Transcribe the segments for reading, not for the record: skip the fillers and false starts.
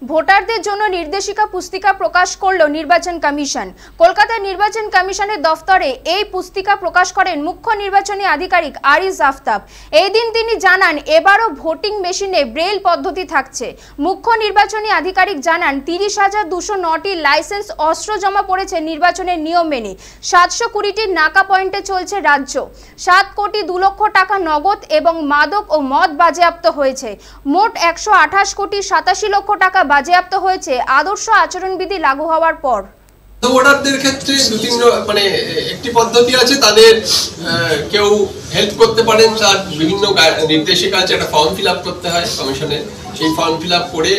ভোটারদের জন্য নির্দেশিকা পুস্তিকা প্রকাশ করল নির্বাচন কমিশন। কলকাতা নির্বাচন কমিশনের দফতরে এই পুস্তিকা প্রকাশ করেন মুখ্য নির্বাচনী আধিকারিক আরিজ আফতাব। এই দিন তিনি জানান, এবারও ভোটিং মেশিনে ব্রেইল পদ্ধতি থাকছে। মুখ্য নির্বাচনী আধিকারিক জানান, 30,209টি লাইসেন্স অস্ত্র জমা পড়েছে নির্বাচনের নিয়ম মেনে। 720টি নাকা পয়েন্টে চলছে রাজ্য। 7 কোটি 2 লক্ষ টাকা নগদ এবং মাদক ও মদ বাজেয়াপ্ত হয়েছে। মোট 128 কোটি 87 লক্ষ টাকা বাজেয়াপ্ত হয়েছে আদর্শ আচরণবিধি লাগু হওয়ার পর। ভোটারদের ক্ষেত্রে মানে একটি পদ্ধতি আছে, তাদের কেউ হেল্প করতে পারেন, তার বিভিন্ন নির্দেশিকা আছে, একটা ফর্ম ফিল আপ করতে হয় কমিশনে। সেই ফর্ম ফিল আপ করে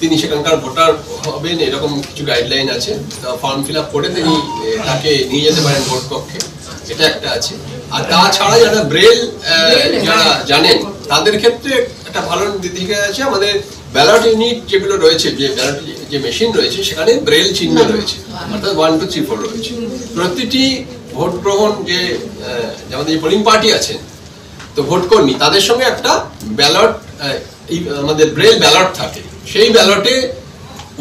তিনি সেখানকার ভোটার হবেন, এরকম কিছু গাইডলাইন আছে। ফর্ম ফিল আপ করে তিনি তাকে নিয়ে যেতে পারেন ভোট কক্ষে, এটা একটা আছে। আর তাছাড়া যারা ব্রেল যারা জানেন তাদের ক্ষেত্রে একটা ভালো নির্দেশিকা আছে। আমাদের ব্যালট ইউনিট যেগুলো রয়েছে, যে ব্যালট যে মেশিন রয়েছে, সেখানে ব্রেল চিহ্ন রয়েছে, অর্থাৎ 1 2 3 4 রয়েছে। প্রতিটি ভোট গ্রহণ যে আমাদের পোলিং পার্টি আছেন, তো ভোট কর্মী, তাদের সঙ্গে একটা ব্যালট, আমাদের ব্রেল ব্যালট থাকে। সেই ব্যালটে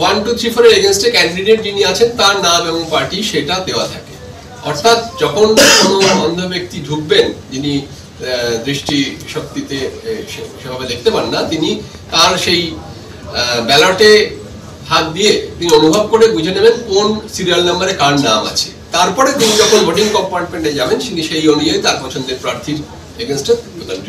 1 2 3 4 এর এগেইনস্টে ক্যান্ডিডেট যিনি আছেন তার নাম এবং পার্টি সেটা দেওয়া থাকে। অর্থাৎ যখন কোনো অন্ধ ব্যক্তি ঢুকবেন, যিনি দৃষ্টি শক্তিতে সেভাবে দেখতে পান না, তিনি তার সেই ব্যালটে হাত দিয়ে তিনি অনুভব করে বুঝে নেবেন কোন সিরিয়াল নাম্বারে কার নাম আছে। তারপরে তিনি যখন ভোটিং কম্পার্টমেন্টে যাবেন, তিনি সেই অনুযায়ী তার পছন্দের প্রার্থীর এগেইনস্টে ভোটার